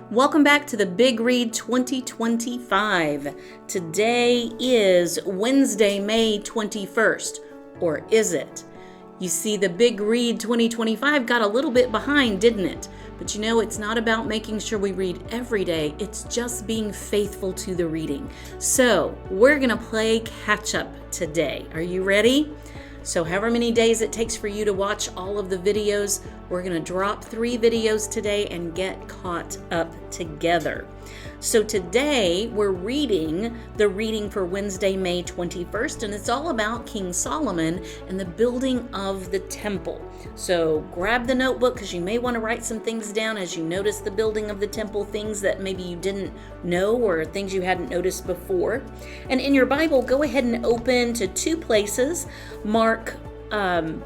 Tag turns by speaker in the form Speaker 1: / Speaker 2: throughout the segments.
Speaker 1: Welcome back to the Big Read 2025. Today is Wednesday, May 21st, or is it? You see, the Big Read 2025 got a little bit behind, didn't it? But you know, it's not about making sure we read every day. It's just being faithful to the reading. So we're going to play catch up today. Are you ready? So however many days it takes for you to watch all of the videos, we're going to drop 3 videos today and get caught up together. So today we're reading the reading for Wednesday, May 21st, and it's all about King Solomon and the building of the temple. So grab the notebook because you may want to write some things down as you notice the building of the temple, things that maybe you didn't know or things you hadn't noticed before. And in your Bible, go ahead and open to 2 places.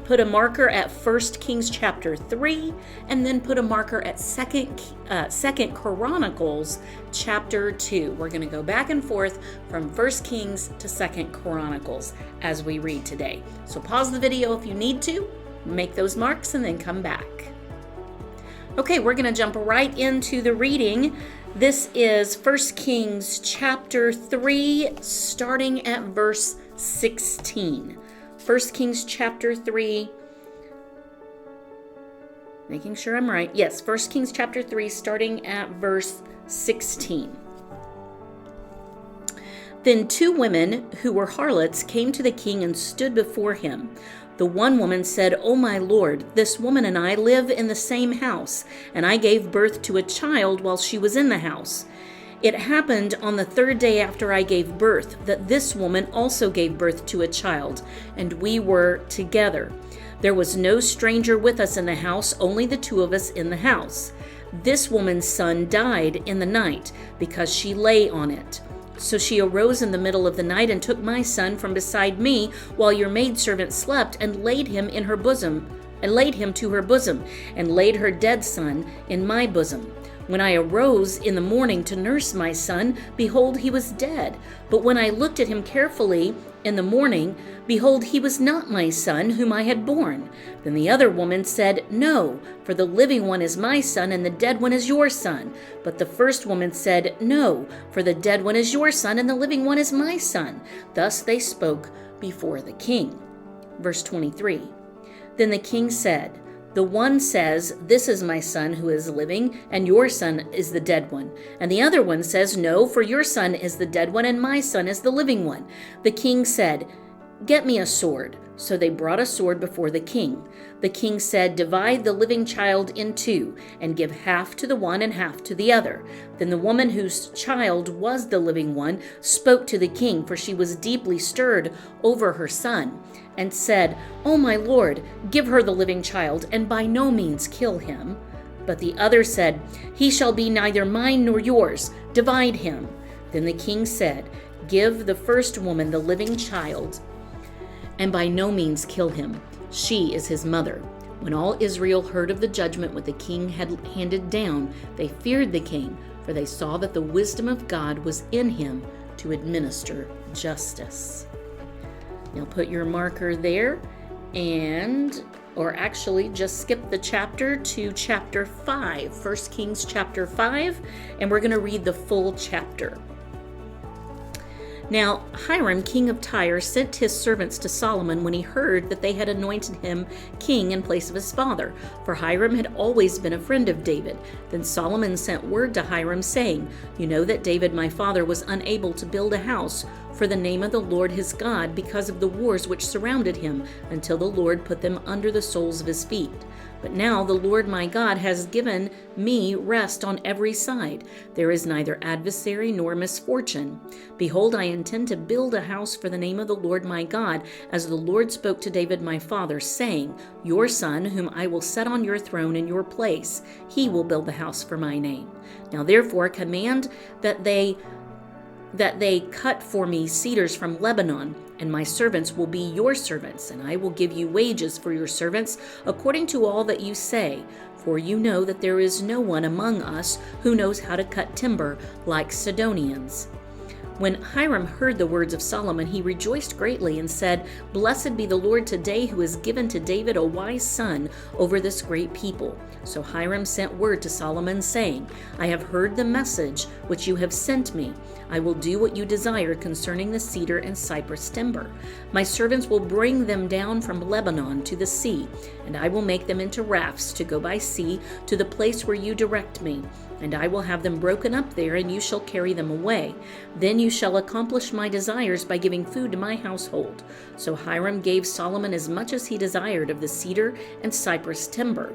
Speaker 1: Put a marker at 1 Kings chapter 3, and then put a marker at 2 Chronicles chapter 2. We're going to go back and forth from 1 Kings to 2 Chronicles as we read today. So pause the video if you need to, make those marks, and then come back. Okay, we're going to jump right into the reading. This is 1 Kings chapter 3, starting at verse 16. 1 Kings chapter 3, making sure I'm right. Yes, 1 Kings chapter 3, starting at verse 16. Then 2 women who were harlots came to the king and stood before him. The one woman said, "O my lord, this woman and I live in the same house, and I gave birth to a child while she was in the house. It happened on the 3rd day after I gave birth that this woman also gave birth to a child, and we were together. There was no stranger with us in the house, only the 2 of us in the house. This woman's son died in the night because she lay on it. So she arose in the middle of the night and took my son from beside me while your maidservant slept and laid him to her bosom, and laid her dead son in my bosom. When I arose in the morning to nurse my son, behold, he was dead. But when I looked at him carefully in the morning, behold, he was not my son whom I had borne. Then the other woman said, No, for the living one is my son, and the dead one is your son. But the first woman said, No, for the dead one is your son, and the living one is my son. Thus they spoke before the king." Verse 23. Then the king said, "The one says, 'This is my son who is living, and your son is the dead one.' And the other one says, 'No, for your son is the dead one, and my son is the living one.' The king said, 'Get me a sword.' So they brought a sword before the king. The king said, 'Divide the living child in 2, and give half to the one and half to the other.' Then the woman whose child was the living one spoke to the king, for she was deeply stirred over her son, and said, 'O my lord, give her the living child, and by no means kill him.' But the other said, 'He shall be neither mine nor yours. Divide him.' Then the king said, 'Give the first woman the living child, and by no means kill him. She is his mother.' When all Israel heard of the judgment what the king had handed down, they feared the king, for they saw that the wisdom of God was in him to administer justice." Now put your marker there, or actually just skip the chapter to chapter 5, 1 Kings chapter 5, and we're going to read the full chapter. Now Hiram, king of Tyre, sent his servants to Solomon when he heard that they had anointed him king in place of his father, for Hiram had always been a friend of David. Then Solomon sent word to Hiram, saying, "You know that David my father was unable to build a house for the name of the Lord his God because of the wars which surrounded him, until the Lord put them under the soles of his feet. But now the Lord my God has given me rest on every side. There is neither adversary nor misfortune. Behold, I intend to build a house for the name of the Lord my God, as the Lord spoke to David my father, saying, Your son, whom I will set on your throne in your place, he will build the house for my name. Now therefore command that they cut for me cedars from Lebanon, and my servants will be your servants, and I will give you wages for your servants according to all that you say. For you know that there is no one among us who knows how to cut timber like Sidonians." When Hiram heard the words of Solomon, he rejoiced greatly and said, "Blessed be the Lord today, who has given to David a wise son over this great people." So Hiram sent word to Solomon, saying, "I have heard the message which you have sent me. I will do what you desire concerning the cedar and cypress timber. My servants will bring them down from Lebanon to the sea, and I will make them into rafts to go by sea to the place where you direct me. And I will have them broken up there, and you shall carry them away. Then you shall accomplish my desires by giving food to my household." So Hiram gave Solomon as much as he desired of the cedar and cypress timber.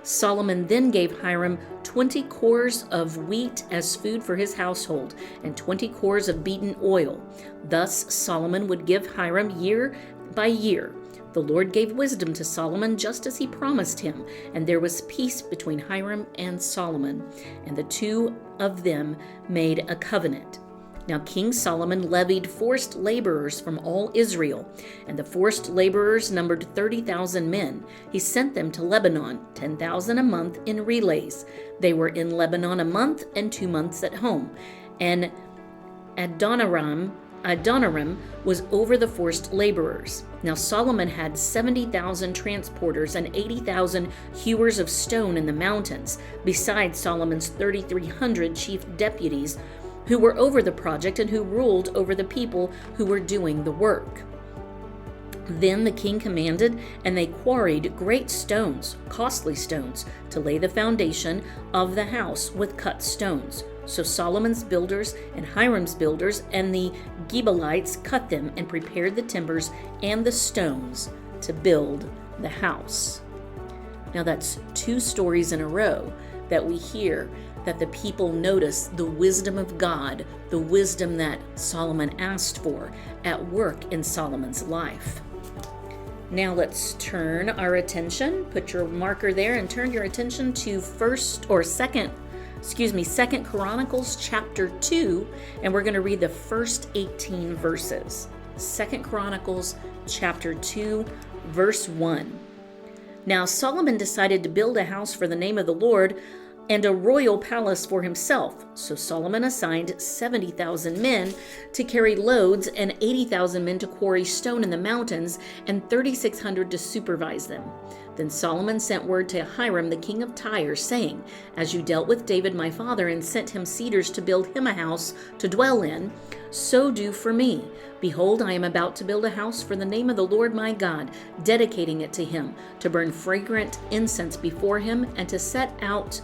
Speaker 1: Solomon then gave Hiram 20 cores of wheat as food for his household, and 20 cores of beaten oil. Thus Solomon would give Hiram year by year. The Lord gave wisdom to Solomon just as he promised him, and there was peace between Hiram and Solomon, and the two of them made a covenant. Now King Solomon levied forced laborers from all Israel, and the forced laborers numbered 30,000 men. He sent them to Lebanon, 10,000 a month in relays. They were in Lebanon a month and 2 months at home. And Adoniram was over the forced laborers. Now Solomon had 70,000 transporters and 80,000 hewers of stone in the mountains, besides Solomon's 3,300 chief deputies who were over the project and who ruled over the people who were doing the work. Then the king commanded, and they quarried great stones, costly stones, to lay the foundation of the house with cut stones. So Solomon's builders and Hiram's builders and the Gebalites cut them and prepared the timbers and the stones to build the house. Now that's 2 stories in a row that we hear that the people notice the wisdom of God, the wisdom that Solomon asked for, at work in Solomon's life. Now let's turn our attention, put your marker there and turn your attention to Second Chronicles chapter 2, and we're going to read the first 18 verses. 2 Chronicles chapter 2, verse 1. Now Solomon decided to build a house for the name of the Lord and a royal palace for himself. So Solomon assigned 70,000 men to carry loads and 80,000 men to quarry stone in the mountains and 3,600 to supervise them. Then Solomon sent word to Hiram, the king of Tyre, saying, "As you dealt with David my father and sent him cedars to build him a house to dwell in, so do for me. Behold, I am about to build a house for the name of the Lord my God, dedicating it to him, to burn fragrant incense before him, and to set out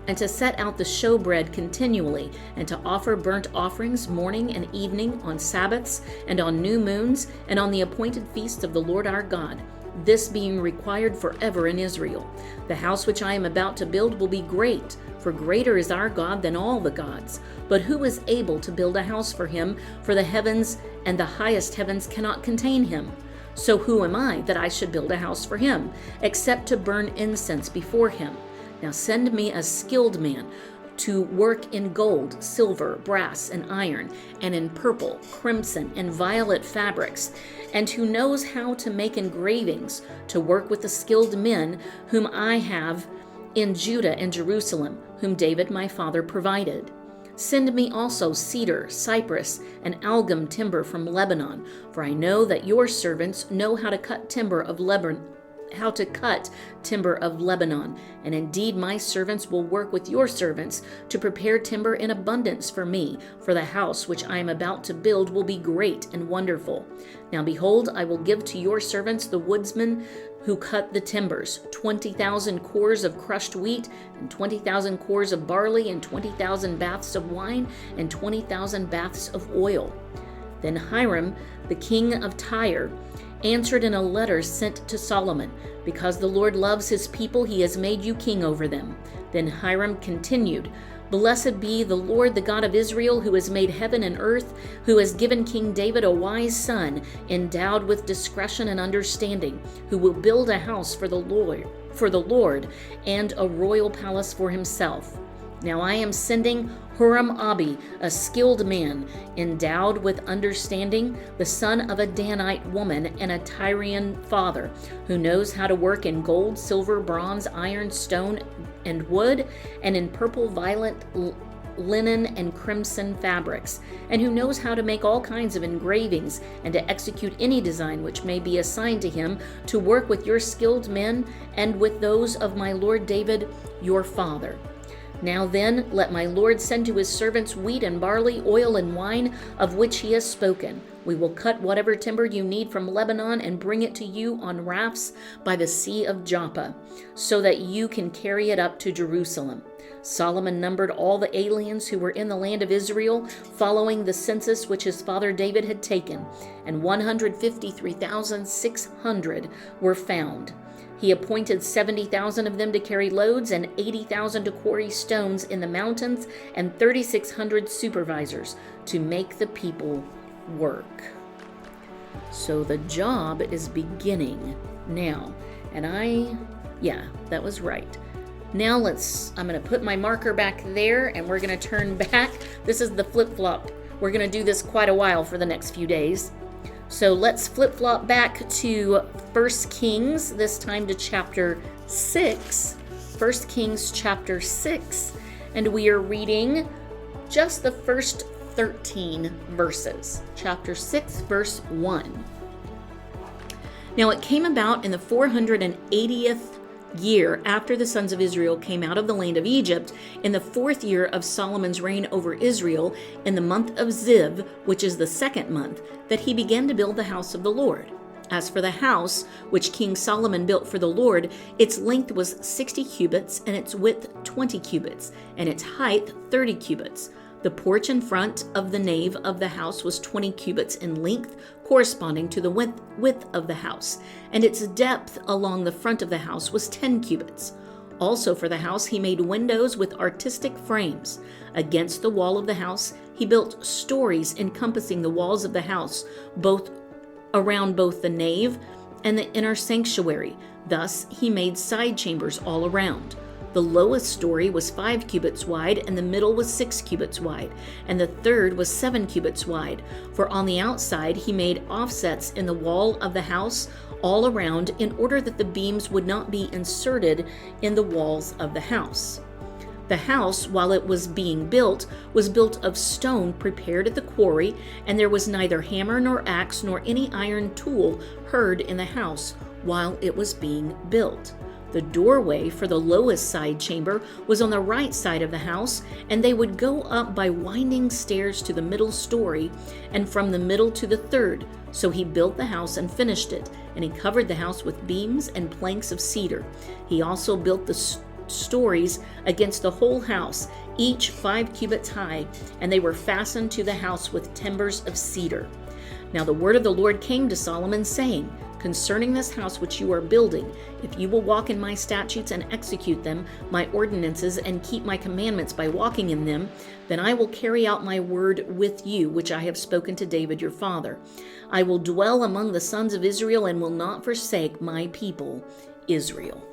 Speaker 1: the showbread continually, and to offer burnt offerings morning and evening, on Sabbaths and on new moons, and on the appointed feasts of the Lord our God, this being required forever in Israel. The house which I am about to build will be great, for greater is our God than all the gods. But who is able to build a house for him? For the heavens and the highest heavens cannot contain him. So who am I that I should build a house for him, except to burn incense before him? Now send me a skilled man to work in gold, silver, brass, and iron, and in purple, crimson, and violet fabrics, and who knows how to make engravings, to work with the skilled men whom I have in Judah and Jerusalem, whom David my father provided. Send me also cedar, cypress, and algum timber from Lebanon, for I know that your servants know how to cut timber of Lebanon, and indeed my servants will work with your servants to prepare timber in abundance for me, for the house which I am about to build will be great and wonderful. Now behold, I will give to your servants the woodsmen who cut the timbers, 20,000 cores of crushed wheat, and 20,000 cores of barley, and 20,000 baths of wine, and 20,000 baths of oil." Then Hiram, the king of Tyre, answered in a letter sent to Solomon, "Because the Lord loves his people, he has made you king over them." Then Hiram continued, "Blessed be the Lord, the God of Israel, who has made heaven and earth, who has given King David a wise son, endowed with discretion and understanding, who will build a house for the Lord, and a royal palace for himself. Now I am sending Huram-Abi, a skilled man, endowed with understanding, the son of a Danite woman and a Tyrian father, who knows how to work in gold, silver, bronze, iron, stone, and wood, and in purple, violet, linen and crimson fabrics, and who knows how to make all kinds of engravings and to execute any design which may be assigned to him, to work with your skilled men and with those of my lord David, your father. Now then, let my lord send to his servants wheat and barley, oil and wine, of which he has spoken. We will cut whatever timber you need from Lebanon and bring it to you on rafts by the Sea of Joppa, so that you can carry it up to Jerusalem. Solomon numbered all the aliens who were in the land of Israel, following the census which his father David had taken, and 153,600 were found. He appointed 70,000 of them to carry loads and 80,000 to quarry stones in the mountains and 3,600 supervisors to make the people work. So the job is beginning now. And that was right. Now I'm going to put my marker back there and we're going to turn back. This is the flip-flop. We're going to do this quite a while for the next few days. So let's flip-flop back to 1 Kings, this time to chapter 6. 1 Kings chapter 6. And we are reading just the first 13 verses. Chapter 6, verse 1. Now it came about in the 480th year after the sons of Israel came out of the land of Egypt, in the 4th year of Solomon's reign over Israel, in the month of Ziv, which is the 2nd month, that he began to build the house of the Lord. As for the house which King Solomon built for the Lord, its length was 60 cubits, and its width 20 cubits, and its height 30 cubits. The porch in front of the nave of the house was 20 cubits in length, corresponding to the width of the house, and its depth along the front of the house was 10 cubits. Also for the house he made windows with artistic frames. Against the wall of the house he built stories encompassing the walls of the house, both around both the nave and the inner sanctuary. Thus he made side chambers all around. The lowest story was 5 cubits wide, and the middle was 6 cubits wide, and the third was 7 cubits wide. For on the outside he made offsets in the wall of the house all around, in order that the beams would not be inserted in the walls of the house. The house, while it was being built, was built of stone prepared at the quarry, and there was neither hammer nor axe nor any iron tool heard in the house while it was being built. The doorway for the lowest side chamber was on the right side of the house, and they would go up by winding stairs to the middle story, and from the middle to the third. So he built the house and finished it, and he covered the house with beams and planks of cedar. He also built the stories against the whole house, each 5 cubits high, and they were fastened to the house with timbers of cedar. Now the word of the Lord came to Solomon, saying, Concerning this house which you are building, if you will walk in my statutes and execute them, my ordinances, and keep my commandments by walking in them, then I will carry out my word with you, which I have spoken to David your father. I will dwell among the sons of Israel and will not forsake my people, Israel.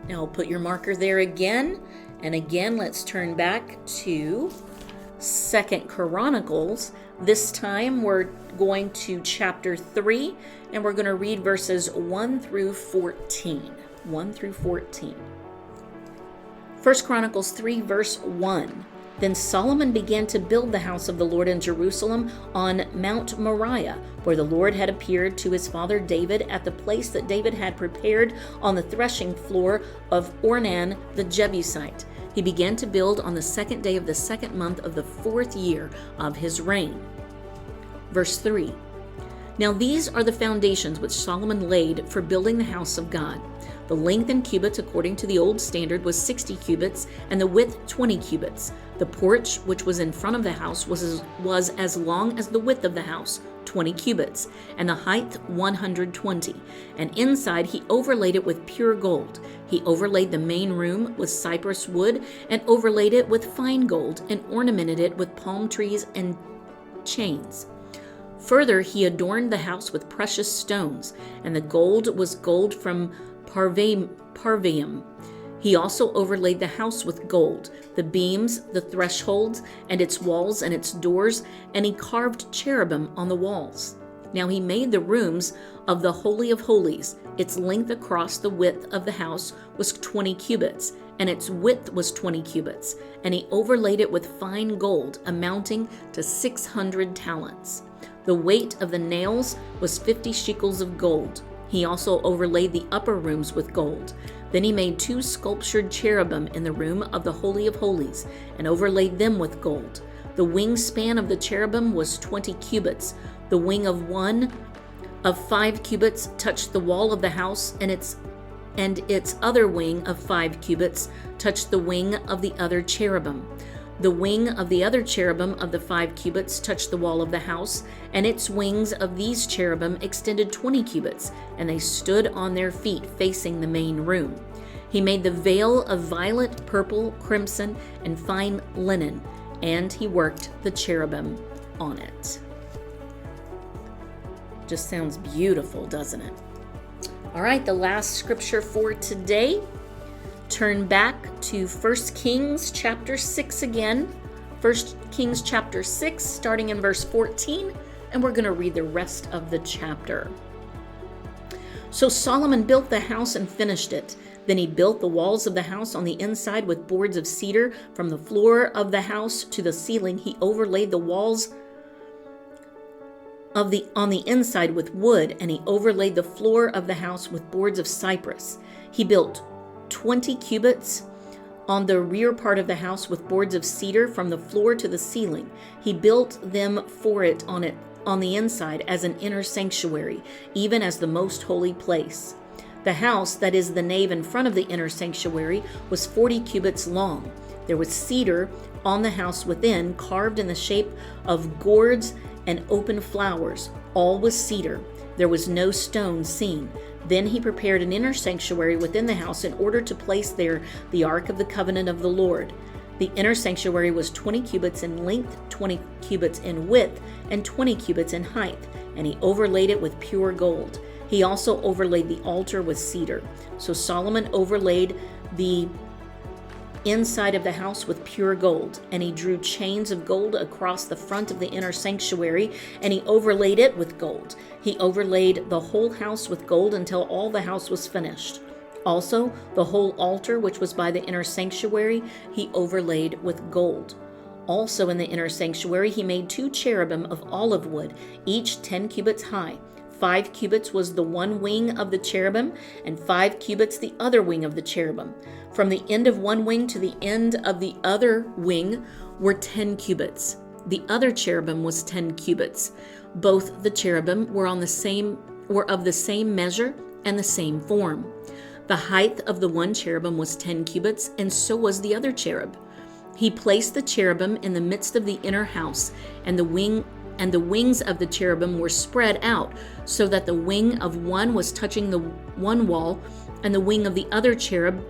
Speaker 1: Now I'll put your marker there again, and again let's turn back to 2 Chronicles. This time we're going to chapter 3, and we're going to read verses 1 through 14. 1 through 14. 1 Chronicles 3, verse 1. Then Solomon began to build the house of the Lord in Jerusalem on Mount Moriah, where the Lord had appeared to his father David at the place that David had prepared on the threshing floor of Ornan the Jebusite. He began to build on the 2nd day of the 2nd month of the 4th year of his reign. Verse 3. Now these are the foundations which Solomon laid for building the house of God. The length in cubits according to the old standard was 60 cubits, and the width 20 cubits. The porch which was in front of the house was as long as the width of the house, 20 cubits, and the height 120. And inside he overlaid it with pure gold. He overlaid the main room with cypress wood, and overlaid it with fine gold, and ornamented it with palm trees and chains. Further, he adorned the house with precious stones, and the gold was gold from Parvaim. He also overlaid the house with gold, the beams, the thresholds, and its walls and its doors, and he carved cherubim on the walls. Now he made the rooms of the Holy of Holies. Its length across the width of the house was 20 cubits, and its width was 20 cubits. And he overlaid it with fine gold, amounting to 600 talents. The weight of the nails was 50 shekels of gold. He also overlaid the upper rooms with gold. Then he made 2 sculptured cherubim in the room of the Holy of Holies, and overlaid them with gold. The wingspan of the cherubim was 20 cubits. The wing of one of 5 cubits touched the wall of the house, and its other wing of 5 cubits touched the wing of the other cherubim. The wing of the other cherubim of the 5 cubits touched the wall of the house, and its wings of these cherubim extended 20 cubits, and they stood on their feet facing the main room. He made the veil of violet, purple, crimson, and fine linen, and he worked the cherubim on it. Just sounds beautiful, doesn't it? All right, the last scripture for today. Turn back to 1 Kings chapter 6 again. 1 Kings chapter 6, starting in verse 14, and we're going to read the rest of the chapter. So Solomon built the house and finished it. Then he built the walls of the house on the inside with boards of cedar. From the floor of the house to the ceiling, he overlaid the walls on the inside with wood, and he overlaid the floor of the house with boards of cypress. He built 20 cubits on the rear part of the house with boards of cedar from the floor to the ceiling. He built them for it on the inside as an inner sanctuary, even as the most holy place. The house, that is the nave in front of the inner sanctuary, was 40 cubits long. There was cedar on the house within, carved in the shape of gourds and open flowers. All was cedar. There was no stone seen. Then he prepared an inner sanctuary within the house in order to place there the Ark of the Covenant of the Lord. The inner sanctuary was 20 cubits in length, 20 cubits in width, and 20 cubits in height, and he overlaid it with pure gold. He also overlaid the altar with cedar. So Solomon overlaid the inside of the house with pure gold, and he drew chains of gold across the front of the inner sanctuary, and he overlaid it with gold. He overlaid the whole house with gold until all the house was finished. Also, the whole altar, which was by the inner sanctuary, he overlaid with gold. Also in the inner sanctuary, he made 2 cherubim of olive wood, each 10 cubits high. 5 cubits was the one wing of the cherubim, and 5 cubits the other wing of the cherubim. From the end of one wing to the end of the other wing were 10 cubits. The other cherubim was 10 cubits. Both the cherubim were of the same measure and the same form. The height of the one cherubim was 10 cubits, and so was the other cherub. He placed the cherubim in the midst of the inner house, and the wings of the cherubim were spread out, so that the wing of one was touching the one wall, and the wing of the other cherub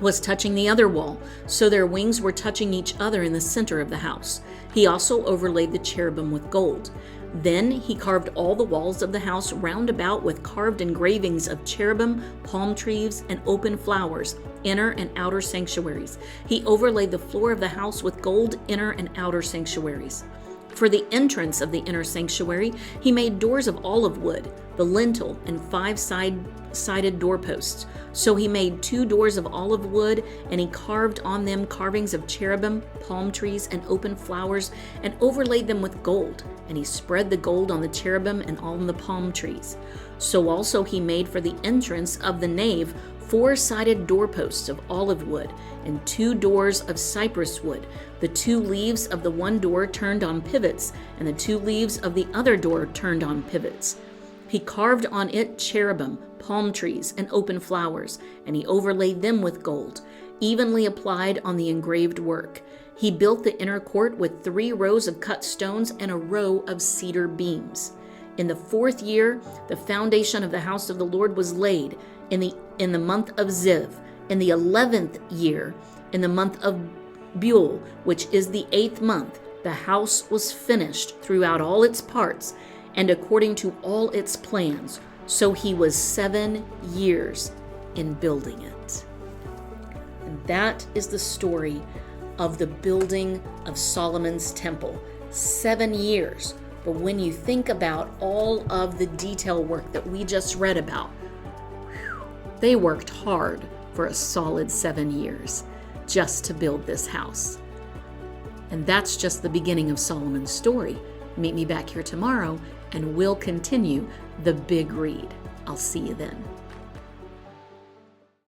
Speaker 1: was touching the other wall, so their wings were touching each other in the center of the house. He also overlaid the cherubim with gold. Then he carved all the walls of the house round about with carved engravings of cherubim, palm trees, and open flowers, inner and outer sanctuaries. He overlaid the floor of the house with gold, inner and outer sanctuaries. For the entrance of the inner sanctuary, he made doors of olive wood, the lintel, and 5 sided doorposts. So he made 2 doors of olive wood, and he carved on them carvings of cherubim, palm trees, and open flowers, and overlaid them with gold. And he spread the gold on the cherubim and on the palm trees. So also he made for the entrance of the nave 4-sided doorposts of olive wood, and 2 doors of cypress wood. The 2 leaves of the one door turned on pivots, and the 2 leaves of the other door turned on pivots. He carved on it cherubim, palm trees, and open flowers, and he overlaid them with gold, evenly applied on the engraved work. He built the inner court with 3 rows of cut stones and a row of cedar beams. In the 4th year, the foundation of the house of the Lord was laid in the month of Ziv. In the 11th year, in the month of Buel, which is the 8th month, the house was finished throughout all its parts and according to all its plans. So he was 7 years in building it. And that is the story of the building of Solomon's temple. 7 years But when you think about all of the detail work that we just read about, they worked hard for a solid 7 years just to build this house. And that's just the beginning of Solomon's story. Meet me back here tomorrow and we'll continue the big read. I'll see you then.